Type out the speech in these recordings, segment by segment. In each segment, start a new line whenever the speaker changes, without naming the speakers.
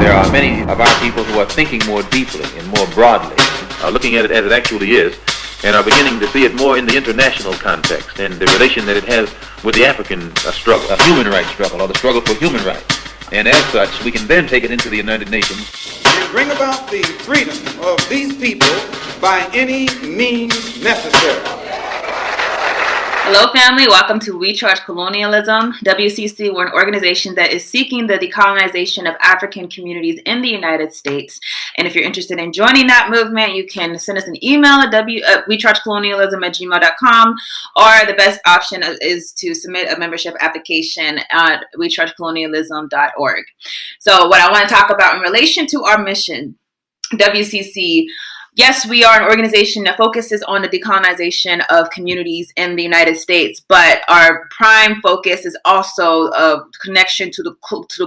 there are many of our people who are thinking more deeply and more broadly, looking at it as it actually is, and are beginning to see it more in the international context and the relation that it has with the African struggle, a human rights struggle, or the struggle for human rights. And as such, we can then take it into the United Nations.
And bring about the freedom of these people by any means necessary.
Hello family, welcome to We Charge Colonialism. WCC, we're an organization that is seeking the decolonization of African communities in the United States. And if you're interested in joining that movement, you can send us an email at wechargecolonialism@gmail.com, or the best option is to submit a membership application at wechargecolonialism.org. So what I want to talk about in relation to our mission, WCC, yes, we are an organization that focuses on the decolonization of communities in the United States, but our prime focus is also a connection to the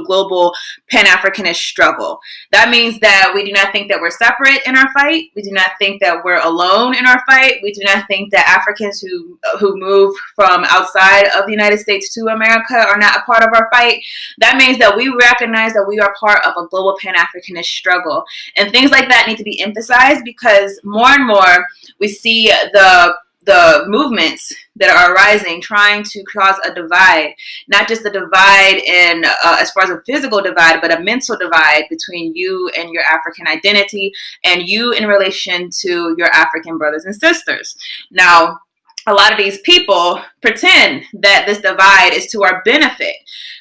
global Pan-Africanist struggle. That means that we do not think that we're separate in our fight. We do not think that we're alone in our fight. We do not think that Africans who move from outside of the United States to America are not a part of our fight. That means that we recognize that we are part of a global Pan-Africanist struggle. And things like that need to be emphasized, because more and more we see the movements that are arising trying to cause a divide, not just a divide in as far as a physical divide, but a mental divide between you and your African identity and you in relation to your African brothers and sisters. Now, a lot of these people pretend that this divide is to our benefit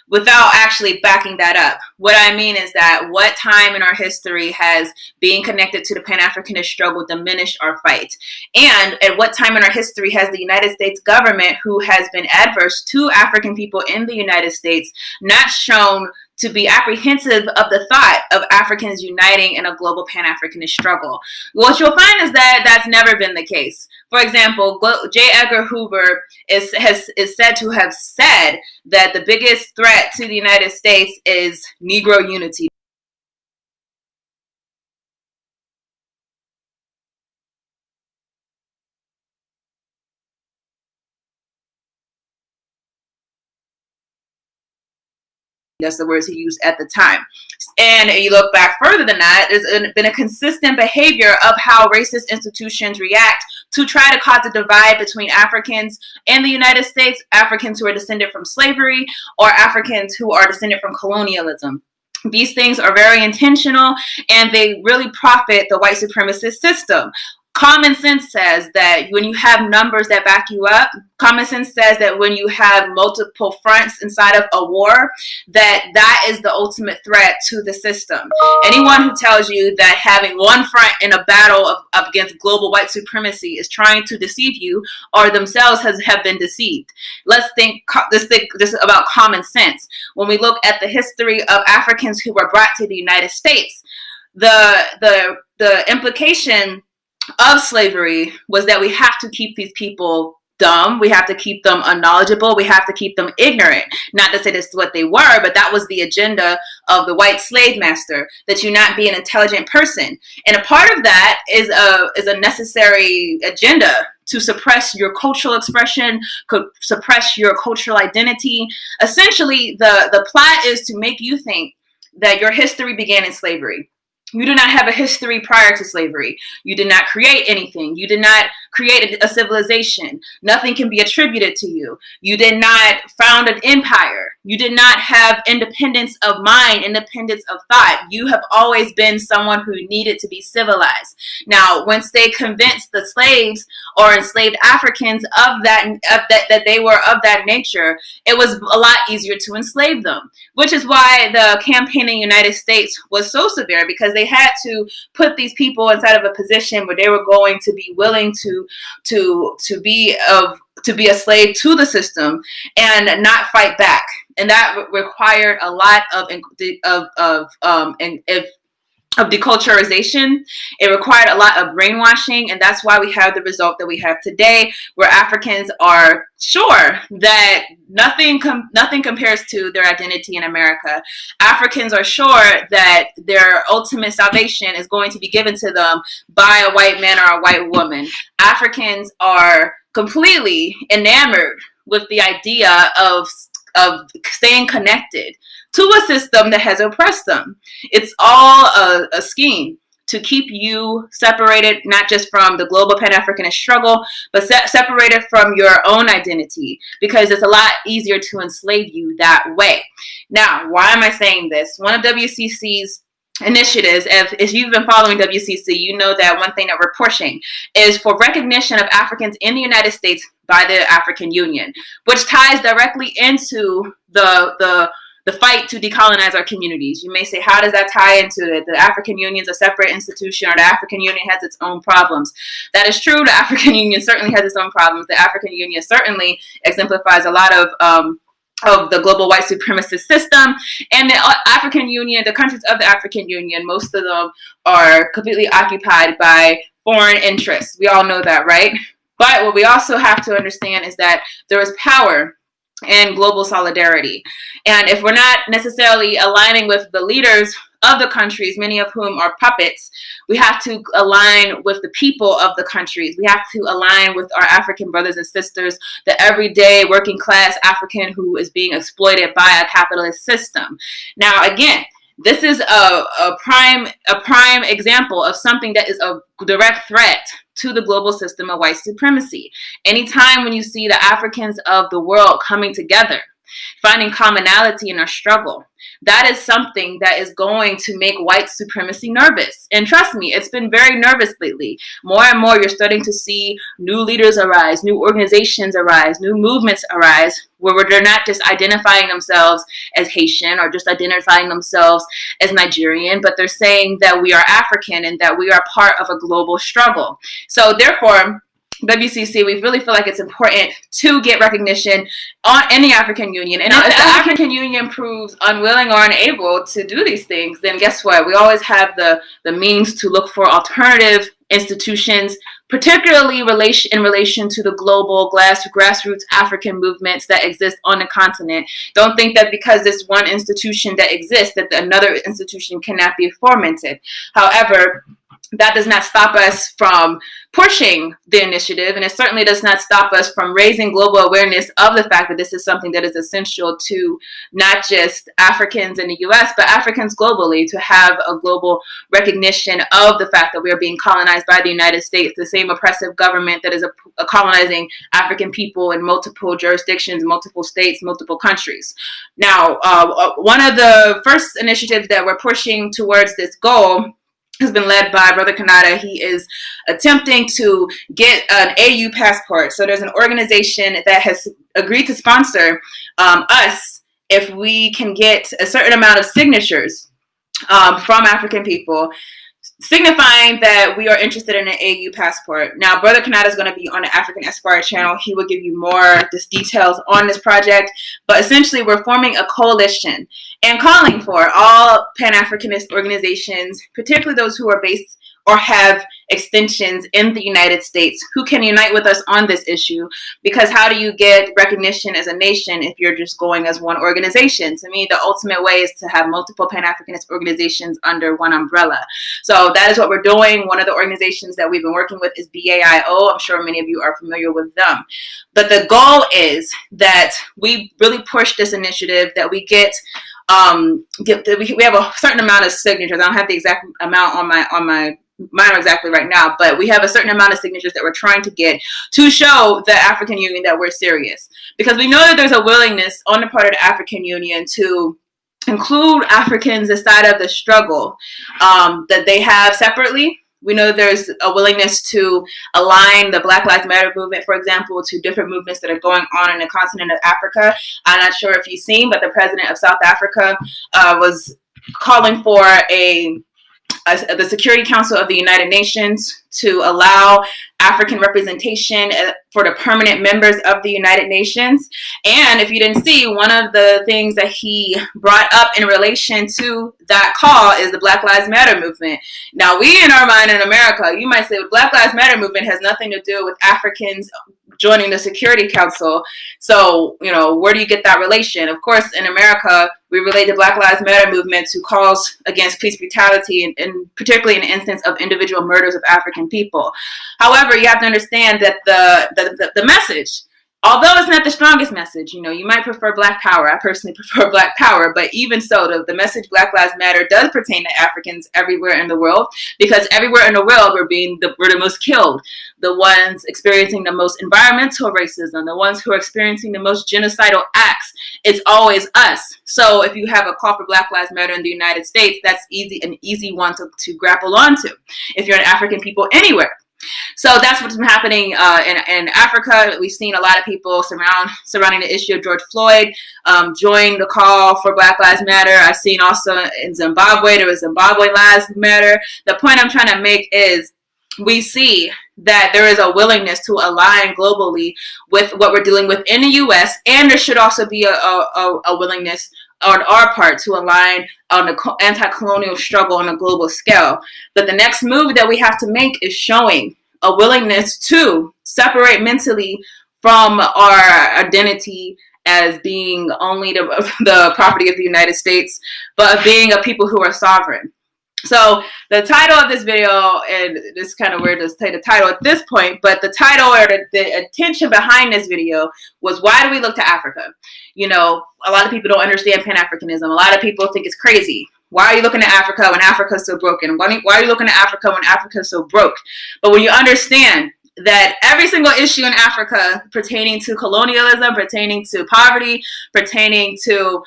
without actually backing that up. What I mean is that what time in our history has being connected to the Pan-Africanist struggle diminished our fight? And at what time in our history has the United States government, who has been adverse to African people in the United States, not shown to be apprehensive of the thought of Africans uniting in a global Pan-Africanist struggle? What you'll find is that that's never been the case. For example, J. Edgar Hoover is said to have said that the biggest threat to the United States is Negro unity. That's the words he used at the time. And you look back further than that, there's been a consistent behavior of how racist institutions react to try to cause a divide between Africans in the United States, Africans who are descended from slavery, or Africans who are descended from colonialism. These things are very intentional, and they really profit the white supremacist system. Common sense says that when you have numbers that back you up, common sense says that when you have multiple fronts inside of a war, that is the ultimate threat to the system. Anyone who tells you that having one front in a battle against global white supremacy is trying to deceive you, or themselves have been deceived. Let's think just about common sense. When we look at the history of Africans who were brought to the United States, the implication of slavery was that we have to keep these people dumb, we have to keep them unknowledgeable, we have to keep them ignorant. Not to say this is what they were, but that was the agenda of the white slave master, that you not be an intelligent person. And a part of that is a necessary agenda to suppress your cultural expression, could suppress your cultural identity. Essentially, the plot is to make you think that your history began in slavery. You do not have a history prior to slavery. You did not create anything. You did not create a civilization. Nothing can be attributed to you. You did not found an empire. You did not have independence of mind, independence of thought. You have always been someone who needed to be civilized. Now, once they convinced the slaves or enslaved Africans that they were of that nature, it was a lot easier to enslave them, which is why the campaign in the United States was so severe, because they had to put these people inside of a position where they were going to be willing to be a slave to the system and not fight back. And that required a lot of deculturization. It required a lot of brainwashing, and that's why we have the result that we have today, where Africans are sure that nothing compares to their identity in America. Africans are sure that their ultimate salvation is going to be given to them by a white man or a white woman. Africans are completely enamored with the idea of staying connected to a system that has oppressed them. It's all a scheme to keep you separated, not just from the global Pan-Africanist struggle, but separated from your own identity, because it's a lot easier to enslave you that way. Now, why am I saying this? One of WCC's initiatives, if you've been following WCC, you know that one thing that we're pushing is for recognition of Africans in the United States by the African Union, which ties directly into the fight to decolonize our communities. You may say, how does that tie into it? The African Union is a separate institution, or the African Union has its own problems. That is true. The African Union certainly has its own problems. The African Union certainly exemplifies a lot of the global white supremacist system. And the African Union, the countries of the African Union, most of them are completely occupied by foreign interests. We all know that, right? But what we also have to understand is that there is power and global solidarity. And if we're not necessarily aligning with the leaders of the countries, many of whom are puppets, we have to align with the people of the countries. We have to align with our African brothers and sisters, the everyday working class African who is being exploited by a capitalist system. Now, again, this is a prime example of something that is a direct threat to the global system of white supremacy. Anytime when you see the Africans of the world coming together, finding commonality in our struggle, that is something that is going to make white supremacy nervous. And trust me, it's been very nervous lately. More and more, you're starting to see new leaders arise, new organizations arise, new movements arise, where they're not just identifying themselves as Haitian or just identifying themselves as Nigerian, but they're saying that we are African and that we are part of a global struggle. So therefore, WCC, we really feel like it's important to get recognition in the African Union. And if the African Union proves unwilling or unable to do these things, then guess what? We always have the means to look for alternative institutions, particularly in relation to the global grassroots African movements that exist on the continent. Don't think that because there's one institution that exists, that another institution cannot be fomented. However, that does not stop us from pushing the initiative, and it certainly does not stop us from raising global awareness of the fact that this is something that is essential to not just Africans in the US, but Africans globally, to have a global recognition of the fact that we are being colonized by the United States, the same oppressive government that is colonizing African people in multiple jurisdictions, multiple states, multiple countries. Now, one of the first initiatives that we're pushing towards this goal has been led by Brother Kanata. He is attempting to get an AU passport. So there's an organization that has agreed to sponsor us if we can get a certain amount of signatures from African people, signifying that we are interested in an AU passport. Now, Brother Kanata is going to be on the African Esquire channel. He will give you more details on this project. But essentially, we're forming a coalition and calling for all Pan-Africanist organizations, particularly those who are based or have extensions in the United States, who can unite with us on this issue. Because how do you get recognition as a nation if you're just going as one organization? To me, the ultimate way is to have multiple Pan-Africanist organizations under one umbrella. So that is what we're doing. One of the organizations that we've been working with is BAIO. I'm sure many of you are familiar with them. But the goal is that we really push this initiative, that we get we have a certain amount of signatures. I don't have the exact amount on my mine exactly right now, but we have a certain amount of signatures that we're trying to get to show the African Union that we're serious. Because we know that there's a willingness on the part of the African Union to include Africans aside of the struggle that they have separately. We know there's a willingness to align the Black Lives Matter movement, for example, to different movements that are going on in the continent of Africa. I'm not sure if you've seen, but the president of South Africa was calling for the Security Council of the United Nations to allow African representation for the permanent members of the United Nations. And if you didn't see, one of the things that he brought up in relation to that call is the Black Lives Matter movement. Now, we in our mind in America, you might say the Black Lives Matter movement has nothing to do with Africans joining the Security Council. So, you know, where do you get that relation? Of course, in America, we relate the Black Lives Matter movement to calls against police brutality, and particularly in the instance of individual murders of African people. However, you have to understand that the message although it's not the strongest message, you might prefer Black Power. I personally prefer Black Power, but even so, the message Black Lives Matter does pertain to Africans everywhere in the world, because everywhere in the world we're the most killed, the ones experiencing the most environmental racism, the ones who are experiencing the most genocidal acts. It's always us. So if you have a call for Black Lives Matter in the United States, that's an easy one to grapple onto if you're an African people anywhere. So that's what's been happening in Africa. We've seen a lot of people surrounding the issue of George Floyd join the call for Black Lives Matter. I've seen also in Zimbabwe, there was Zimbabwe Lives Matter. The point I'm trying to make is we see that there is a willingness to align globally with what we're dealing with in the U.S., and there should also be a willingness on our part to align on the anti-colonial struggle on a global scale. But the next move that we have to make is showing a willingness to separate mentally from our identity as being only the property of the United States, but being a people who are sovereign. So the title of this video, and this is kind of weird to say the title at this point, but the title or the attention behind this video was, why do we look to Africa? A lot of people don't understand Pan-Africanism. A lot of people think it's crazy. Why are you looking at Africa when Africa is so broken? Why are you looking at Africa when Africa is so broke? But when you understand that every single issue in Africa pertaining to colonialism, pertaining to poverty, pertaining to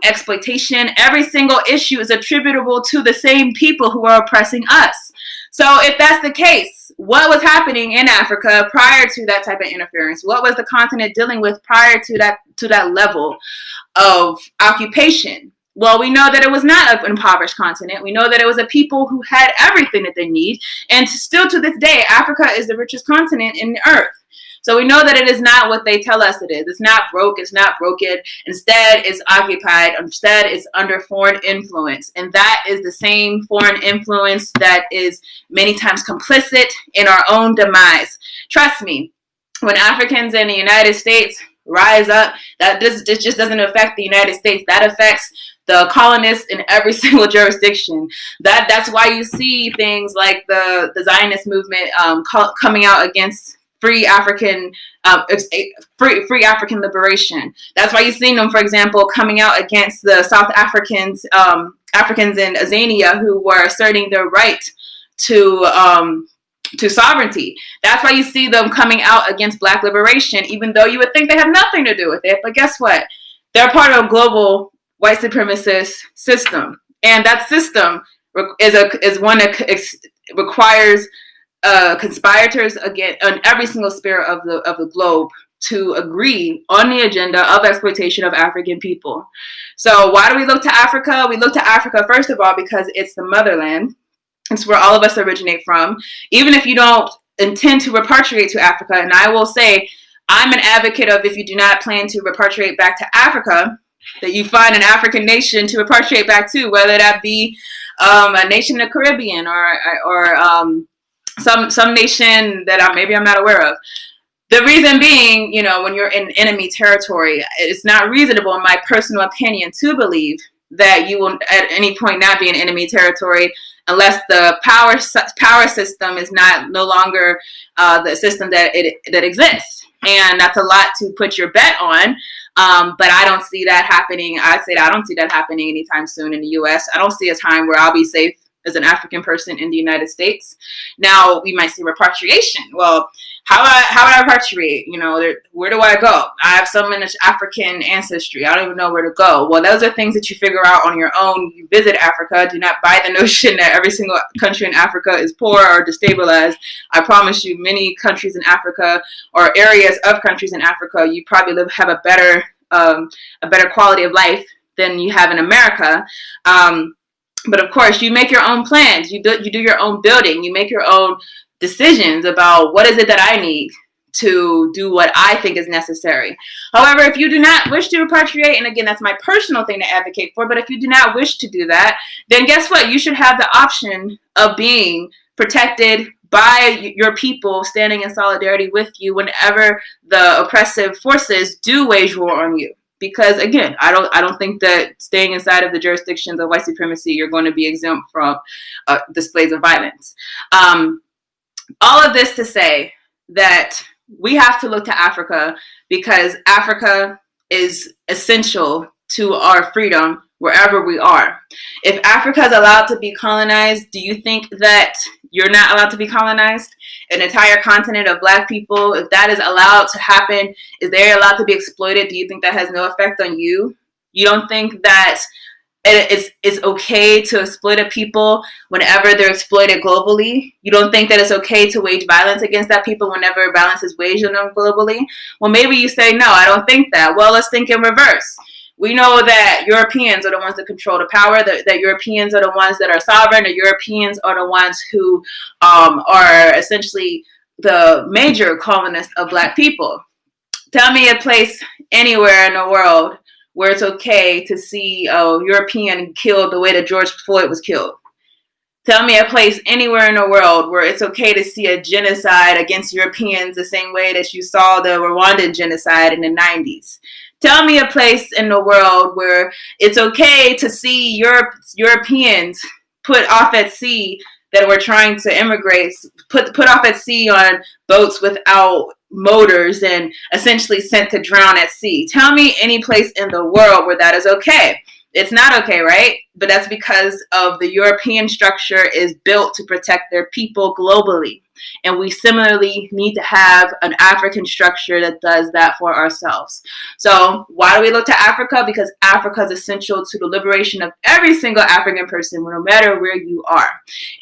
exploitation, every single issue is attributable to the same people who are oppressing us. So if that's the case, what was happening in Africa prior to that type of interference? What was the continent dealing with prior to that level of occupation? Well, we know that it was not an impoverished continent. We know that it was a people who had everything that they need. And still to this day, Africa is the richest continent in the earth. So we know that it is not what they tell us it is. It's not broke. It's not broken. Instead, it's occupied. Instead, it's under foreign influence. And that is the same foreign influence that is many times complicit in our own demise. Trust me, when Africans in the United States rise up, this just doesn't affect the United States. That affects the colonists in every single jurisdiction. That's why you see things like the Zionist movement coming out against free African liberation. That's why you've seen them, for example, coming out against the South Africans in Azania who were asserting their right to sovereignty. That's why you see them coming out against Black liberation, even though you would think they have nothing to do with it. But guess what? They're part of a global white supremacist system, and that system is one that requires conspirators on every single sphere of the globe to agree on the agenda of exploitation of African people. So why do we look to Africa? We look to Africa, first of all, because it's the motherland. It's where all of us originate from. Even if you don't intend to repatriate to Africa, and I will say, I'm an advocate of, if you do not plan to repatriate back to Africa, that you find an African nation to repatriate back to, whether that be a nation in the Caribbean or some nation that I'm not aware of. The reason being, when you're in enemy territory, it's not reasonable, in my personal opinion, to believe that you will at any point not be in enemy territory unless the power system is no longer the system that exists. And that's a lot to put your bet on. But I don't see that happening. I don't see that happening anytime soon in the U.S. I don't see a time where I'll be safe as an African person in the United States. Now, we might see repatriation. Well, how would I repatriate? Where do I go? I have some African ancestry. I don't even know where to go. Well, those are things that you figure out on your own. You visit Africa. Do not buy the notion that every single country in Africa is poor or destabilized. I promise you, many countries in Africa or areas of countries in Africa, you probably have a better quality of life than you have in America. But of course, you make your own plans. You do your own building. You make your own decisions about what is it that I need to do what I think is necessary. However, if you do not wish to repatriate, and again, that's my personal thing to advocate for, but if you do not wish to do that, then guess what? You should have the option of being protected by your people standing in solidarity with you whenever the oppressive forces do wage war on you. Because again, I don't think that staying inside of the jurisdictions of white supremacy, you're going to be exempt from displays of violence. All of this to say that we have to look to Africa because Africa is essential to our freedom wherever we are. If Africa is allowed to be colonized, do you think that you're not allowed to be colonized? An entire continent of black people, if that is allowed to happen, is they allowed to be exploited? Do you think that has no effect on you? You don't think that it's okay to exploit a people whenever they're exploited globally? You don't think that it's okay to wage violence against that people whenever violence is waged on them globally? Well, maybe you say, no, I don't think that. Well, let's think in reverse. We know that Europeans are the ones that control the power, that Europeans are the ones that are sovereign, the Europeans are the ones who are essentially the major colonists of black people. Tell me a place anywhere in the world where it's okay to see a European killed the way that George Floyd was killed. Tell me a place anywhere in the world where it's okay to see a genocide against Europeans the same way that you saw the Rwandan genocide in the 90s. Tell me a place in the world where it's okay to see Europeans put off at sea that were trying to immigrate, put off at sea on boats without motors and essentially sent to drown at sea. Tell me any place in the world where that is okay. It's not okay, right? But that's because of the European structure is built to protect their people globally. And we similarly need to have an African structure that does that for ourselves. So why do we look to Africa? Because Africa is essential to the liberation of every single African person, no matter where you are.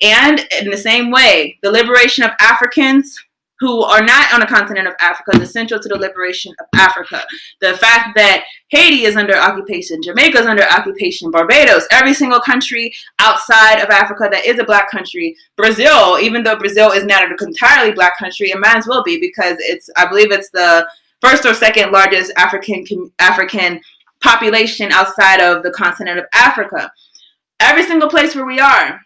And in the same way, the liberation of Africans who are not on the continent of Africa is essential to the liberation of Africa. The fact that Haiti is under occupation, Jamaica is under occupation, Barbados, every single country outside of Africa that is a black country, Brazil, even though Brazil is not an entirely black country, it might as well be because I believe it's the first or second largest African population outside of the continent of Africa. Every single place where we are,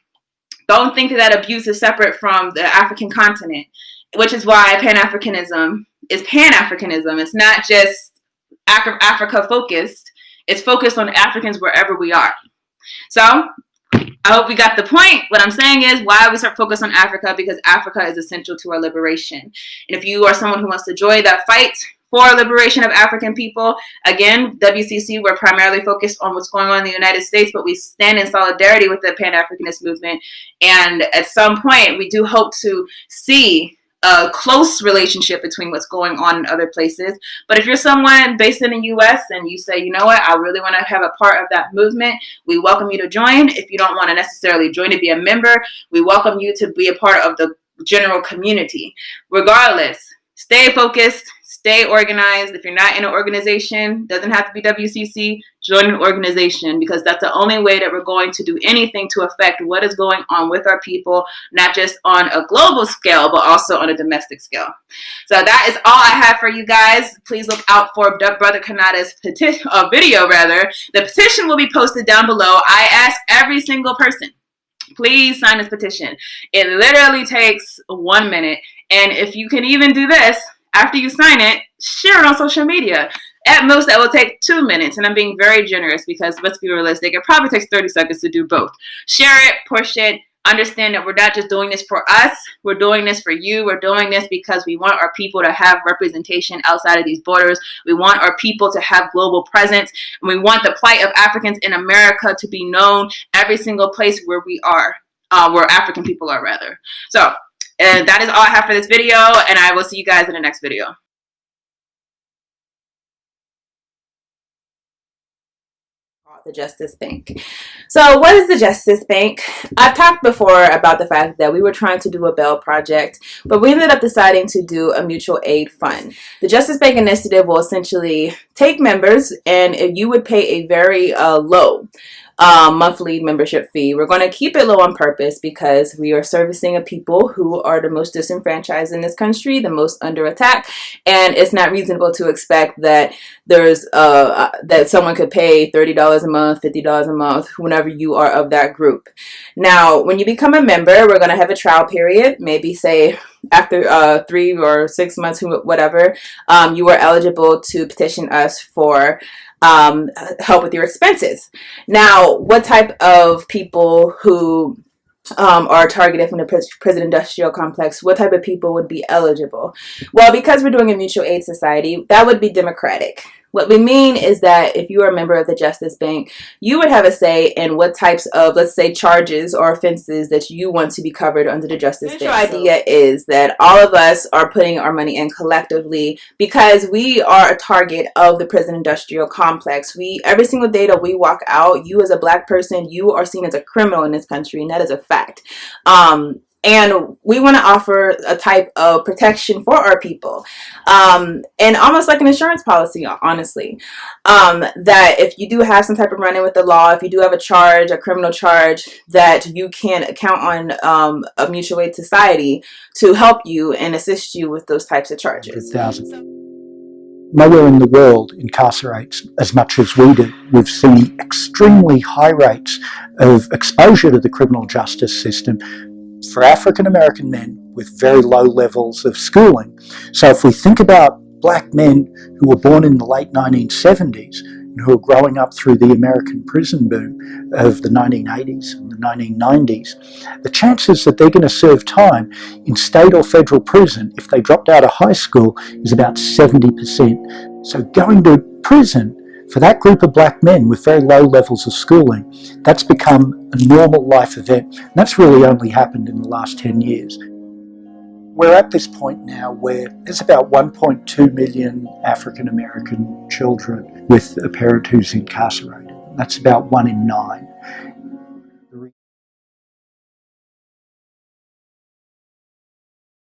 don't think that abuse is separate from the African continent. Which is why Pan-Africanism is Pan-Africanism. It's not just Africa focused. It's focused on Africans wherever we are. So I hope we got the point. What I'm saying is why we start focused on Africa, because Africa is essential to our liberation. And if you are someone who wants to join that fight for liberation of African people, again, WCC, we're primarily focused on what's going on in the United States, but we stand in solidarity with the Pan-Africanist movement. And at some point, we do hope to see a close relationship between what's going on in other places. But if you're someone based in the U.S. and you say, you know what, I really want to have a part of that movement, we welcome you to join. If you don't want to necessarily join to be a member, we welcome you to be a part of the general community. Regardless, stay focused, stay organized. If you're not in an organization, doesn't have to be WCC, join an organization, because that's the only way that we're going to do anything to affect what is going on with our people, not just on a global scale, but also on a domestic scale. So that is all I have for you guys. Please look out for Brother Kanata's video. The petition will be posted down below. I ask every single person, please sign this petition. It literally takes 1 minute. And if you can even do this, after you sign it, share it on social media. At most, that will take 2 minutes. And I'm being very generous because let's be realistic. It probably takes 30 seconds to do both. Share it, push it. Understand that we're not just doing this for us. We're doing this for you. We're doing this because we want our people to have representation outside of these borders. We want our people to have global presence. And we want the plight of Africans in America to be known every single place where we are, where African people are, rather. So, and that is all I have for this video, and I will see you guys in the next video. The Justice Bank. So what is the Justice Bank? I've talked before about the fact that we were trying to do a bail project, but we ended up deciding to do a mutual aid fund. The Justice Bank initiative will essentially take members, and you would pay a very low monthly membership fee. We're going to keep it low on purpose because we are servicing a people who are the most disenfranchised in this country, the most under attack, and it's not reasonable to expect that there's that someone could pay $30 a month, $50 a month, whenever you are of that group. Now, when you become a member, we're going to have a trial period, maybe say after 3 or 6 months, whatever, you are eligible to petition us for help with your expenses. Now, what type of people who are targeted from the prison industrial complex, what type of people would be eligible? Well, because we're doing a mutual aid society, that would be democratic. What we mean is that if you are a member of the Justice Bank, you would have a say in what types of, let's say, charges or offenses that you want to be covered under the Justice Bank. The idea is that all of us are putting our money in collectively because we are a target of the prison industrial complex. Every single day that we walk out, you as a Black person, you are seen as a criminal in this country, and that is a fact. And we want to offer a type of protection for our people, and almost like an insurance policy, honestly, that if you do have some type of run-in with the law, if you do have a charge, a criminal charge, that you can count on a mutual aid society to help you and assist you with those types of charges.
Nowhere in the world incarcerates as much as we do. We've seen extremely high rates of exposure to the criminal justice system for African American men with very low levels of schooling. So if we think about Black men who were born in the late 1970s and who are growing up through the American prison boom of the 1980s and the 1990s, the chances that they're going to serve time in state or federal prison if they dropped out of high school is about 70%. So going to prison for that group of Black men with very low levels of schooling, that's become a normal life event. And that's really only happened in the last 10 years. We're at this point now where there's about 1.2 million African American children with a parent who's incarcerated. That's about 1 in 9.